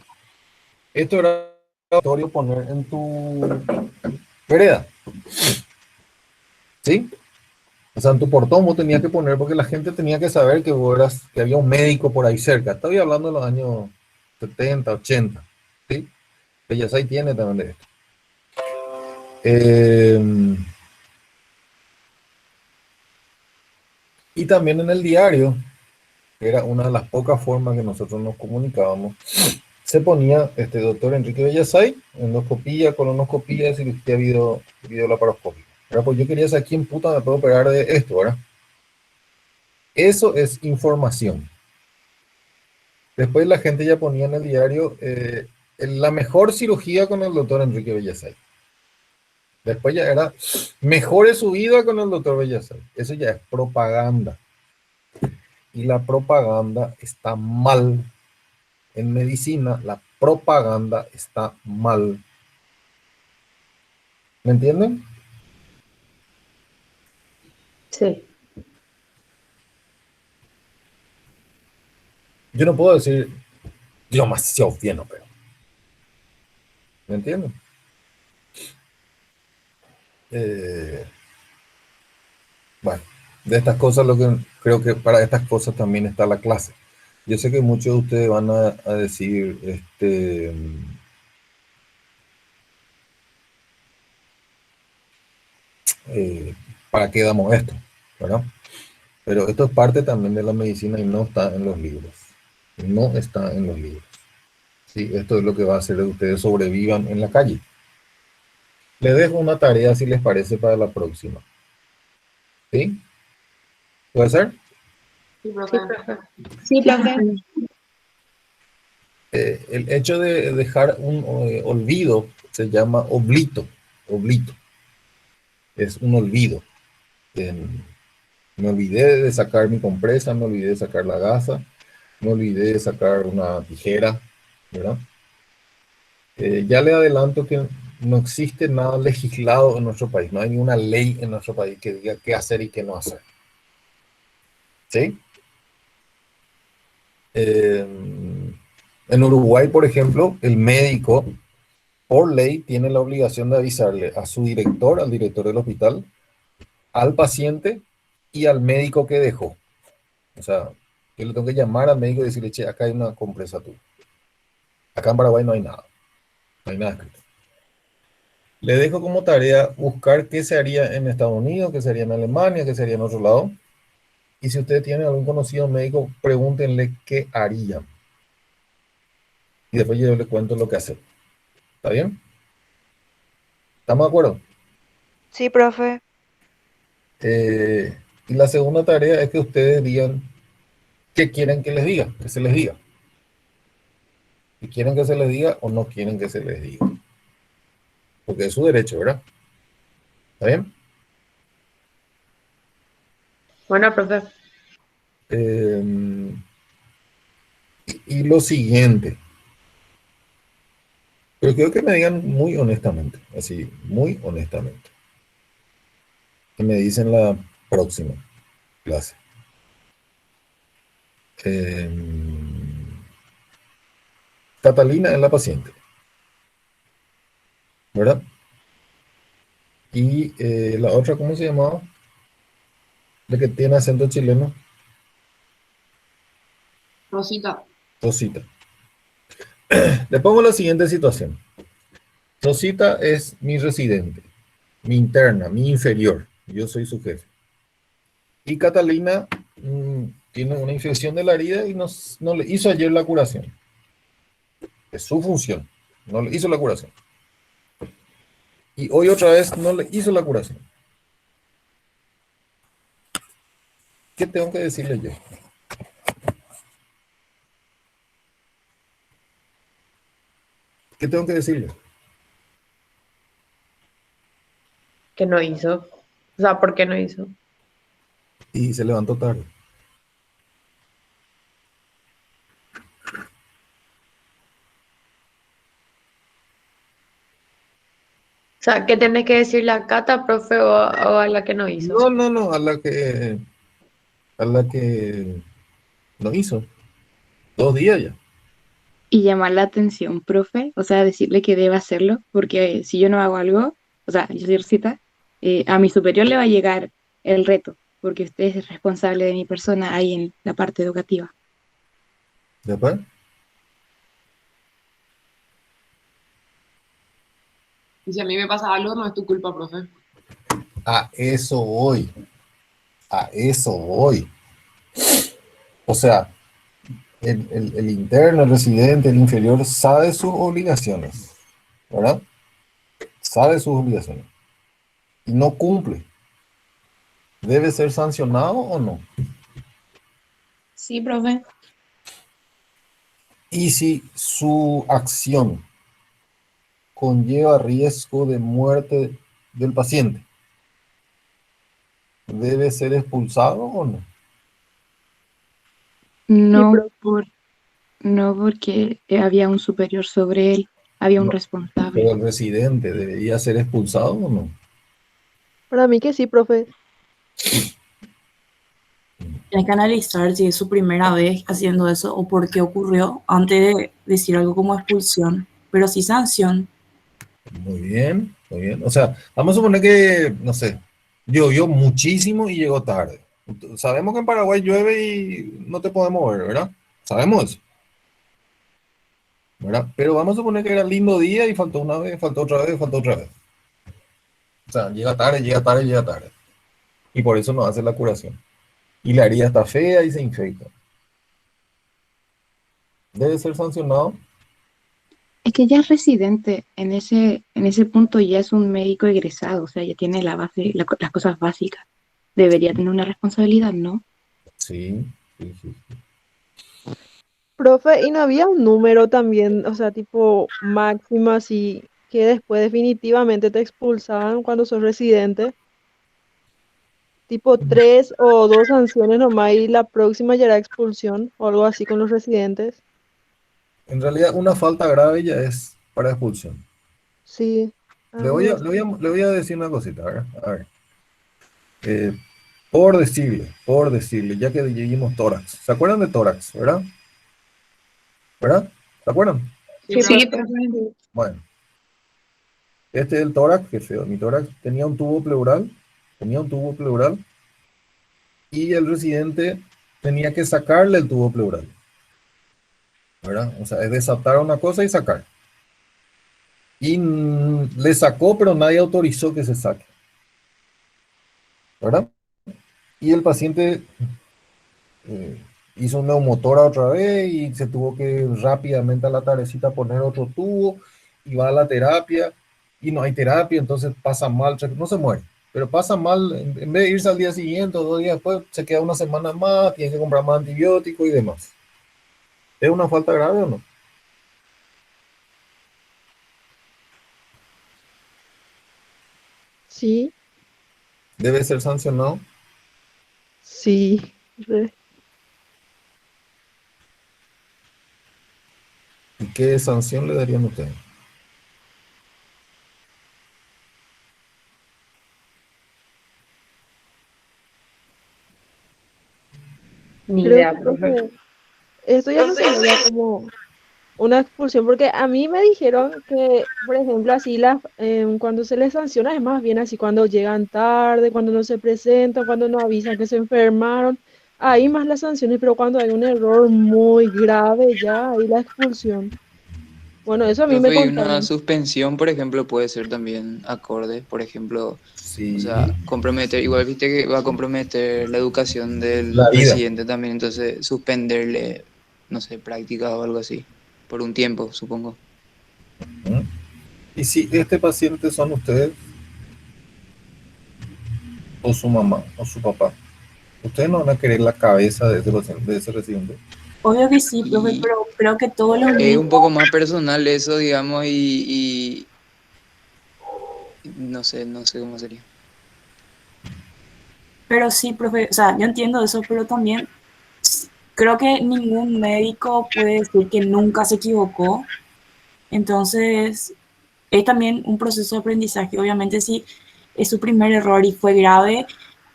esto era obligatorio poner en tu vereda, ¿sí? O sea, en tu portón vos tenías que poner porque la gente tenía que saber que que había un médico por ahí cerca. Estoy hablando de los años 70, 80, ¿sí? Bellasay tiene también de esto. Y también en el diario, que era una de las pocas formas que nosotros nos comunicábamos, se ponía doctor Enrique Bellasay, endoscopía, colonoscopía, cirugía videolaparoscópica. ¿Verdad? Pues yo quería saber quién puta me puede operar de esto, ¿verdad? Eso es información. Después la gente ya ponía en el diario la mejor cirugía con el doctor Enrique Bellasay. Después ya era mejore su vida con el doctor Bellasay. Eso ya es propaganda. Y la propaganda está mal. En medicina, la propaganda está mal. ¿Me entienden? Sí. Yo no puedo decir demasiado bien, pero ¿me entienden? Eh, bueno, de estas cosas, lo que creo que para estas cosas también está la clase. Yo sé que muchos de ustedes van a decir, eh, ¿para qué damos esto? ¿Verdad? Pero esto es parte también de la medicina y no está en los libros. No está en los libros. ¿Sí? Esto es lo que va a hacer que ustedes sobrevivan en la calle. Les dejo una tarea, si les parece, para la próxima. ¿Sí? ¿Puede ser? Sí, profe. Sí, profe. Sí, profe. El hecho de dejar un olvido se llama oblito. Oblito. Es un olvido. Me olvidé de sacar mi compresa, me olvidé de sacar la gasa, me olvidé de sacar una tijera, ¿verdad? Ya le adelanto que no existe nada legislado en nuestro país, no hay ninguna ley en nuestro país que diga qué hacer y qué no hacer. ¿Sí? En Uruguay, por ejemplo, el médico, por ley, tiene la obligación de avisarle a su director, al director del hospital, al paciente y al médico que dejó. O sea, yo le tengo que llamar al médico y decirle, che, acá hay una compresa tuya. Acá en Paraguay no hay nada. No hay nada escrito. Le dejo como tarea buscar qué se haría en Estados Unidos, qué se haría en Alemania, qué se haría en otro lado. Y si ustedes tienen algún conocido médico, pregúntenle qué harían. Y después yo les cuento lo que hacer. ¿Está bien? ¿Estamos de acuerdo? Sí, profe. Y la segunda tarea es que ustedes digan qué quieren que les diga, que se les diga. Si quieren que se les diga o no quieren que se les diga. Porque es su derecho, ¿verdad? ¿Está bien? Bueno, profe. Y lo siguiente, pero quiero que me digan muy honestamente, así, muy honestamente, que me dicen la próxima clase. Catalina es la paciente, ¿verdad? Y la otra, ¿cómo se llamaba? La que tiene acento chileno, Rosita. Rosita. Le pongo la siguiente situación. Rosita es mi residente, mi interna, mi inferior. Yo soy su jefe. Y Catalina tiene una infección de la herida y no le hizo ayer la curación. Es su función. No le hizo la curación. Y hoy otra vez no le hizo la curación. ¿Qué tengo que decirle yo? ¿Qué tengo que decirle? Que no hizo. O sea, ¿por qué no hizo? Y se levantó tarde. O sea, ¿qué tenés que decirle a Cata, profe, o a la que no hizo? No, a la que no hizo. 2 días ya. Y llamar la atención, profe, o sea, decirle que debe hacerlo, porque si yo no hago algo, o sea, yo soy Rosita, a mi superior le va a llegar el reto, porque usted es responsable de mi persona ahí en la parte educativa. ¿Después? Y si a mí me pasa algo, no es tu culpa, profe. A eso voy. A eso voy. O sea, el interno, el residente, el inferior sabe sus obligaciones, ¿verdad? Sabe sus obligaciones y no cumple. ¿Debe ser sancionado o no? Sí, profe. Y si su acción conlleva riesgo de muerte del paciente, ¿debe ser expulsado o no? No, no porque había un superior sobre él, había un No, responsable. pero el residente debería ser expulsado o no. Para mí que sí, profe. Tienes que analizar si es su primera vez haciendo eso o por qué ocurrió antes de decir algo como expulsión, pero sí sanción. Muy bien, muy bien. O sea, vamos a suponer que, no sé, llovió muchísimo y llegó tarde. Sabemos que en Paraguay llueve y no te podemos ver, ¿verdad? Sabemos eso, ¿verdad? Pero vamos a suponer que era lindo día y faltó una vez, faltó otra vez, faltó otra vez. O sea, llega tarde, llega tarde, llega tarde. Y por eso no hace la curación. Y la herida está fea y se infecta. Debe ser sancionado. Es que ya es residente, en ese punto ya es un médico egresado, o sea, ya tiene la base, las cosas básicas. Debería tener una responsabilidad, ¿no? Sí, sí, sí. Profe, ¿y no había un número también, o sea, tipo máximo así, que después definitivamente te expulsaban cuando sos residente? Tipo tres o dos sanciones nomás y la próxima ya era expulsión o algo así con los residentes. En realidad, una falta grave ya es para expulsión. Sí. Le Ah, voy a, le voy a, le voy a decir una cosita, ¿verdad? A ver. Eh, por decirle, ya que dijimos tórax. ¿Se acuerdan de tórax, verdad? ¿Verdad? ¿Se acuerdan? Sí, Sí, profe. profe. Bueno, este es el tórax, que feo. Mi tórax tenía un tubo pleural, y el residente tenía que sacarle el tubo pleural, ¿verdad? O sea, es desatar una cosa y sacar. Y le sacó, pero nadie autorizó que se saque, ¿verdad? Y el paciente eh, hizo un neumotora otra vez y se tuvo que rápidamente a la tardecita poner otro tubo y va a la terapia y no hay terapia, entonces pasa mal, no se muere, pero pasa mal, en vez de irse al día siguiente o 2 días después, se queda una semana más, tiene que comprar más antibióticos y demás. ¿Es una falta grave o no? sí, Debe ser sancionado. sí. Re. ¿Y qué sanción le darían a ustedes? Ni Creo que, idea, profe. profe, esto ya no sería ya como una expulsión, porque a mí me dijeron que, por ejemplo, así cuando se les sanciona es más bien así cuando llegan tarde, cuando no se presentan, cuando no avisan que se enfermaron, ahí más las sanciones, pero cuando hay un error muy grave ya, ahí la expulsión. Bueno, eso a mí me Profe, y una contaron. suspensión, por ejemplo, puede ser también acorde, por ejemplo, o Sí, sea, comprometer, igual viste que va a comprometer la educación la del ida. residente también, entonces suspenderle, no sé, prácticas o algo así, por un tiempo, supongo. ¿Mm? Y si este paciente son ustedes o su mamá o su papá, ustedes no van a querer la cabeza de ese paciente, de ese residente. Obvio que sí, profe, Y pero creo que todos los es niños, un poco más personal eso, digamos, y no sé, no sé cómo sería. pero sí, profe, o sea, yo entiendo eso, pero también creo que ningún médico puede decir que nunca se equivocó. Entonces, es también un proceso de aprendizaje. Obviamente, si es su primer error y fue grave,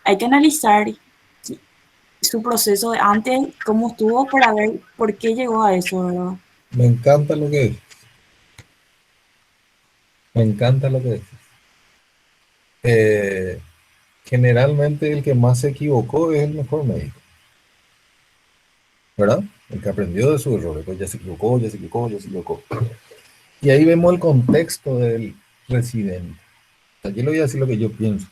hay que analizar su proceso de antes, cómo estuvo, para ver por qué llegó a eso, ¿verdad? Me encanta lo que es, me encanta lo que es. Eh, Generalmente el que más se equivocó es el mejor médico, ¿verdad? El que aprendió de sus errores, pues ya se equivocó, ya se equivocó, ya se equivocó. Y ahí vemos el contexto del residente. O sea, yo le voy a decir lo que yo pienso.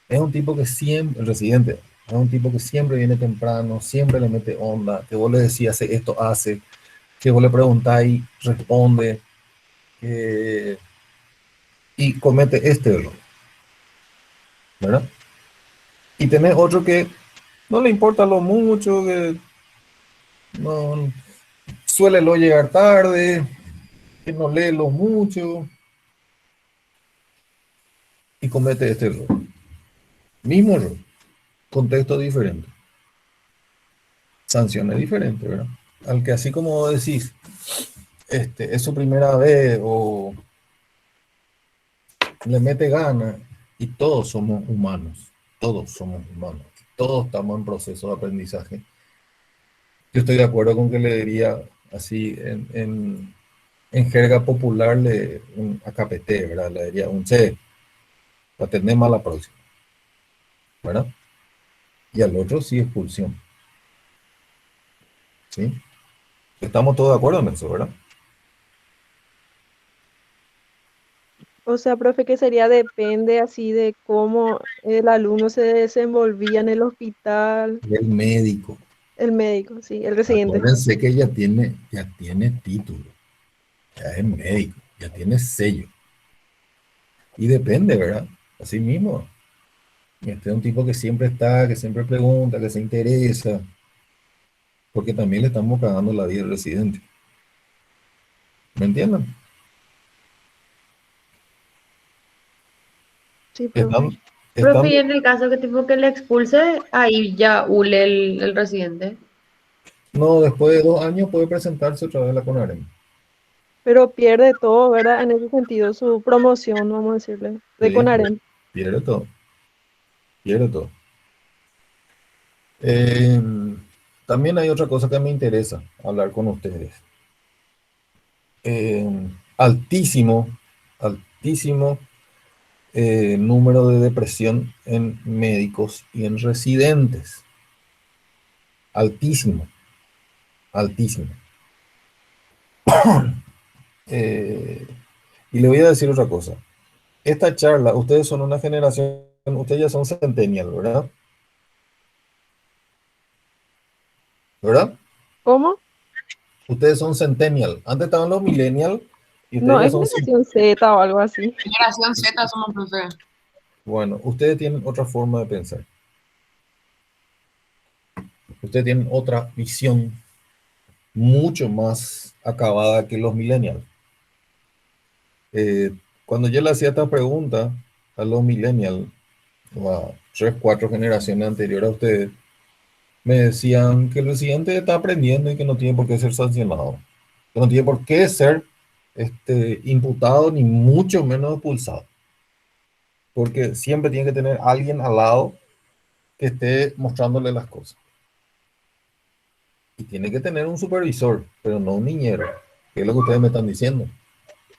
Es un tipo que siempre, el residente, es un tipo que siempre viene temprano, siempre le mete onda, que vos le decís hace esto, hace, que vos le preguntáis, responde, eh, y comete este error, ¿verdad? Y tenés otro que no le importa lo mucho, que no suele lo llegar tarde, que no lee lo mucho y comete este error. Mismo error, contexto diferente, sanciones diferentes, ¿verdad? Al que así como decís, es su primera vez o le mete ganas y todos somos humanos, todos estamos en proceso de aprendizaje. Yo estoy de acuerdo con que le diría así en en jerga popular un AKPT, ¿verdad? Le diría un C, para tener mala próxima, ¿verdad? Y al otro sí expulsión, ¿sí? Estamos todos de acuerdo en eso, ¿verdad? O sea, profe, que sería depende así de cómo el alumno se desenvolvía en el hospital, Y el médico, el médico, sí, el residente. acuérdense que ya tiene título, ya es médico, ya tiene sello. Y depende, ¿verdad? Así mismo. Este es un tipo que siempre está, que siempre pregunta, que se interesa, porque también le estamos cagando la vida al residente. ¿Me entienden? Sí, profe. Están, Profe, están, y en el caso que tipo que le expulse, ahí ya hule el residente. no, después de 2 años puede presentarse otra vez a la CONAREM. Pero pierde todo, ¿verdad? En ese sentido, su promoción, vamos a decirle, de Sí, CONAREM. pierde todo, pierde todo. Eh, También hay otra cosa que me interesa hablar con ustedes. Altísimo, altísimo número de depresión en médicos y en residentes. Altísimo, altísimo. Eh, y le voy a decir otra cosa. Esta charla, ustedes son una generación, ustedes ya son centennial, ¿verdad? ¿Verdad? ¿Cómo? Ustedes son centennial. Antes estaban los millennial y ustedes No, ya es son... generación Z o algo así. Generación Z somos, profe. Bueno, ustedes tienen otra forma de pensar. Ustedes tienen otra visión mucho más acabada que los millennials. Eh, Cuando yo le hacía esta pregunta a los millennials, o a 3, 4 generaciones anteriores a ustedes, me decían que el residente está aprendiendo y que no tiene por qué ser sancionado, que no tiene por qué ser imputado ni mucho menos expulsado, porque siempre tiene que tener alguien al lado que esté mostrándole las cosas. Y tiene que tener un supervisor, pero no un niñero, que es lo que ustedes me están diciendo,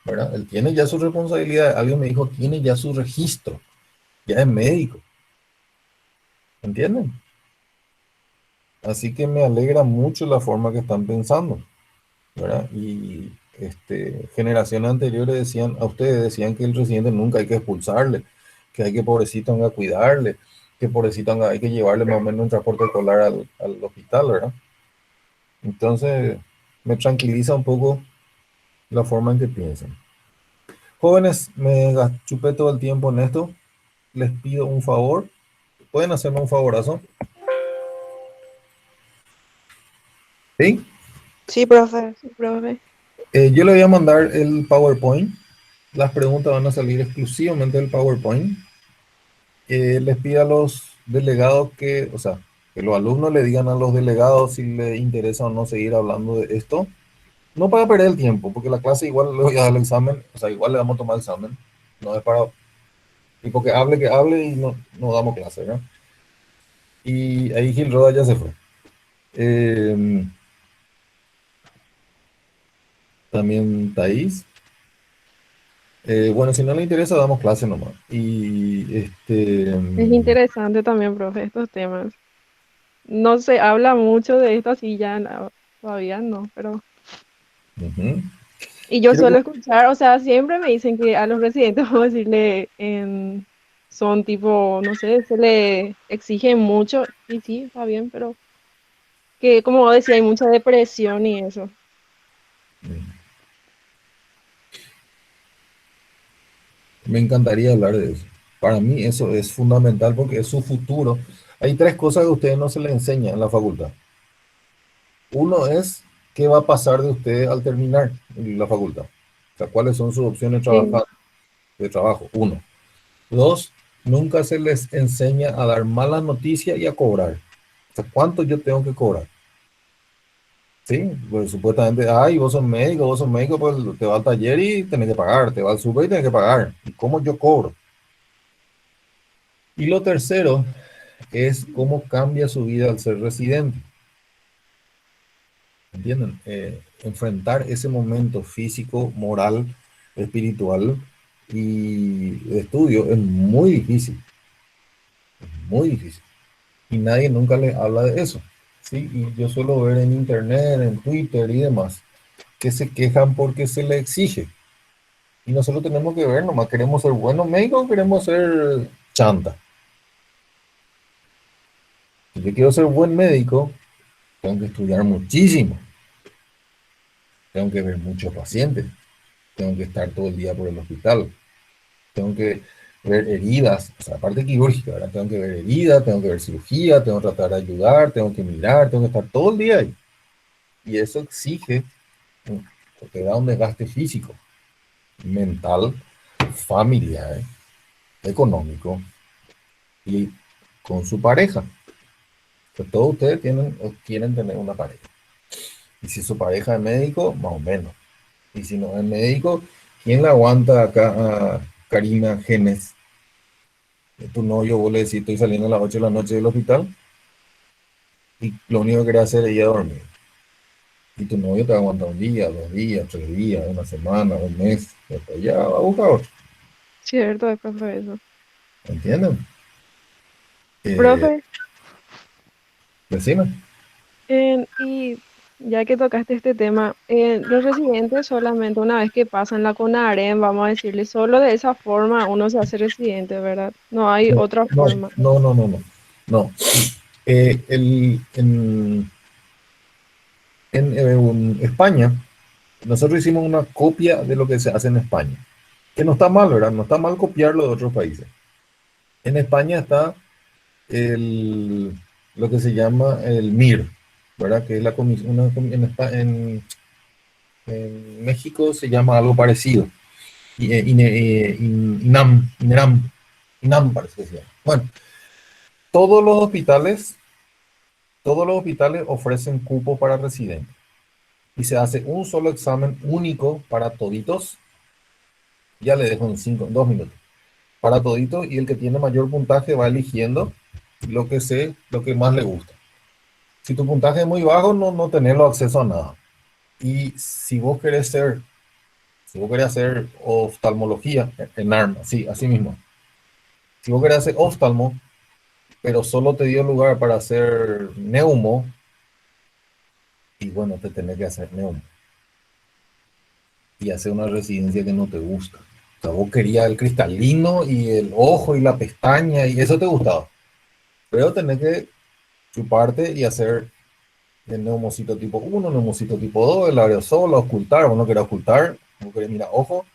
¿verdad? Él tiene ya su responsabilidad, alguien me dijo, tiene ya su registro, ya es médico, ¿entienden? Así que me alegra mucho la forma que están pensando, ¿verdad? Y generaciones anteriores decían, a ustedes decían que el residente nunca hay que expulsarle, que hay que pobrecito anga cuidarle, que pobrecito anga hay que llevarle más o menos un transporte escolar al hospital, ¿verdad? Entonces me tranquiliza un poco la forma en que piensan. Jóvenes, chupé todo el tiempo en esto, les pido un favor, ¿pueden hacerme un favorazo? ¿Sí? Sí, profe, sí, profe. Yo le voy a mandar el PowerPoint. Las preguntas van a salir exclusivamente del PowerPoint. Les pido a los delegados o sea, que los alumnos le digan a los delegados si les interesa o no seguir hablando de esto. No para perder el tiempo, porque la clase igual le voy a dar el examen, o sea, igual le vamos a tomar el examen. No es para, tipo que hable y no damos clase, ¿no? Y ahí Gil Roda ya se fue. Eh, También Thais. Bueno, si no le interesa, damos clase nomás. Y Es interesante también, profe, estos temas. No se habla mucho de esto así ya, todavía no, pero... ujú. Y yo Quiero suelo que- escuchar, o sea, siempre me dicen que a los residentes, vamos a decirle, son tipo, no sé, se le exige mucho, y sí, está bien, pero que como decía, hay mucha depresión y eso. Me encantaría hablar de eso. Para mí eso es fundamental porque es su futuro. Hay 3 cosas que a ustedes no se les enseña en la facultad. Uno es qué va a pasar de ustedes al terminar la facultad. O sea, cuáles son sus opciones Sí, de trabajo. Uno. Dos, nunca se les enseña a dar malas noticias y a cobrar. O sea, ¿cuánto yo tengo que cobrar? Sí, pues supuestamente, ay, vos sos médico, pues te va al taller y tenés que pagar, te va al súper y tenés que pagar. ¿Y cómo yo cobro? Y lo tercero es cómo cambia su vida al ser residente. ¿entienden? Enfrentar ese momento físico, moral, espiritual y de estudio es muy difícil. Y nadie nunca les habla de eso, ¿sí? Y yo suelo ver en internet, en Twitter y demás, que se quejan porque se les exige. Y nosotros tenemos que ver, nomás queremos ser buenos médicos o queremos ser chanta. Si yo quiero ser buen médico, tengo que estudiar muchísimo, tengo que ver muchos pacientes, tengo que estar todo el día por el hospital, tengo que ver heridas, o sea, aparte quirúrgica, ¿verdad? Tengo que ver heridas, tengo que ver cirugía, tengo que tratar de ayudar, tengo que mirar, tengo que estar todo el día ahí. Y eso exige, porque da un desgaste físico, mental, familiar, económico y con su pareja. Que todos ustedes tienen o quieren tener una pareja. Y si su pareja es médico, más o menos. Y si no es médico, ¿quién le aguanta acá a Karina Genes? Tu novio, vos le decís, estoy saliendo a las 8 de la noche del hospital y lo único que quiere hacer es ir a dormir. Y tu novio te aguanta un día, 2 días, 3 días, una semana, un mes, después ya va a buscar otro. Cierto, es profe, eso. ¿Entienden? Profe, Vecina. y ya que tocaste este tema, los residentes solamente una vez que pasan la CONAREM, vamos a decirle, solo de esa forma uno se hace residente, ¿verdad? No hay No, otra no, forma. no, no, no, no. No. En España, nosotros hicimos una copia de lo que se hace en España. Que no está mal, ¿verdad? No está mal copiarlo de otros países. En España está lo que se llama el MIR, ¿verdad? Que es la comisión, en México se llama algo parecido. INAM parece que se llama. Bueno, todos los hospitales, todos los hospitales ofrecen cupo para residentes y se hace un solo examen único para toditos. Ya le dejo en 2 minutos. Para toditos, y el que tiene mayor puntaje va eligiendo lo que más le gusta. Si tu puntaje es muy bajo, no tenés acceso a nada. Y si vos querés hacer oftalmología en ARMA, sí, así mismo. Si vos querés hacer oftalmo, pero solo te dio lugar para hacer neumo, y bueno, te tenés que hacer neumo. Y hacer una residencia que no te gusta. O sea, vos querías el cristalino y el ojo y la pestaña, y eso te gustaba. Pero tenés que chuparte y hacer el neumocito tipo 1, neumocito tipo 2, el aerosol, ocultar, vos no querés ocultar, vos querés mirar ojo,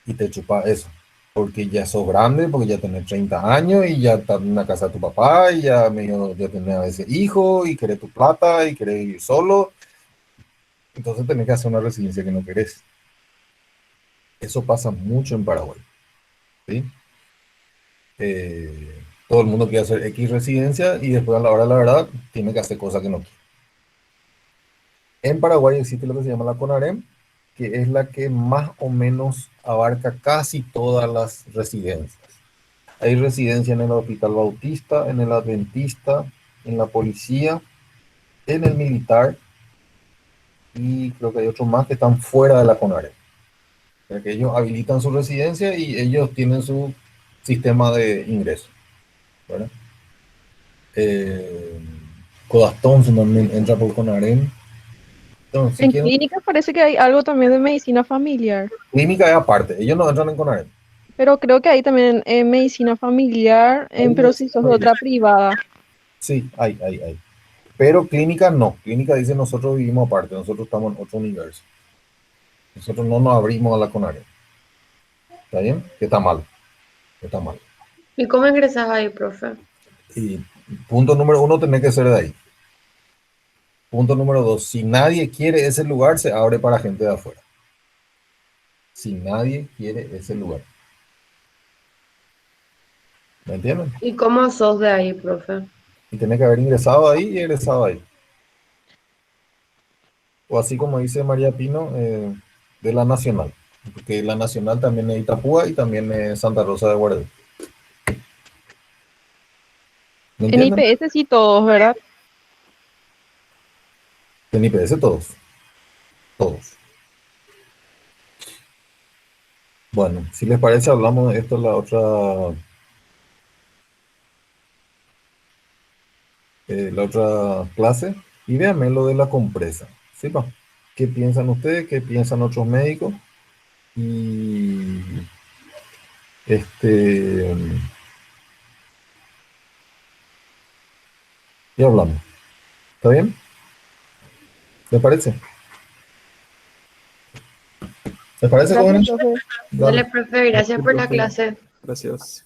y te chupa eso. Porque ya sos grande, porque ya tenés 30 años y ya estás en la casa de tu papá y ya medio ya tenés a veces hijo y querés tu plata y querés vivir solo. Entonces tenés que hacer una residencia que no querés. Eso pasa mucho en Paraguay, ¿sí? Todo el mundo quiere hacer X residencia y después a la hora de la verdad tiene que hacer cosas que no quiere. En Paraguay existe lo que se llama la CONAREM, que es la que más o menos abarca casi todas las residencias. Hay residencia en el Hospital Bautista, en el Adventista, en la policía, en el militar, y creo que hay otros más que están fuera de la CONAREM. O sea, que ellos habilitan su residencia y ellos tienen su sistema de ingreso, ¿verdad? Codastón también entra por CONAREM. Entonces, si En quieren, clínicas parece que hay algo también de medicina familiar, clínica es aparte, ellos no entran en CONAREM. pero creo que hay también medicina familiar, Hay pero si medicina sos de familiar. otra privada. Sí, hay. Pero clínica no. Clínica dice nosotros vivimos aparte, nosotros estamos en otro universo. Nosotros no nos abrimos a la CONAREM. ¿Está bien? Que está mal. Está mal. ¿Y cómo ingresas ahí, profe? Y punto número 1, tiene que ser de ahí. Punto número 2, si nadie quiere ese lugar, se abre para gente de afuera. Si nadie quiere ese lugar. ¿Me entienden? ¿Y cómo sos de ahí, profe? Y tiene que haber ingresado ahí y egresado ahí. O así como dice María Pino, de la Nacional. Porque la Nacional también es Itapúa y también es Santa Rosa de Guadalupe. ¿Me En entienden? IPS sí todos, ¿verdad? En IPS todos. Todos. Bueno, si les parece, hablamos de esto en la otra clase. Y véanme lo de la compresa. ¿Sí, pa? ¿Qué piensan ustedes? ¿Qué piensan otros médicos? Y este y hablamos. ¿Está bien? ¿Les parece? ¿Les parece, Gracias, jóvenes? profe. Dale, Dale. profe, gracias por la Profe. clase. Gracias.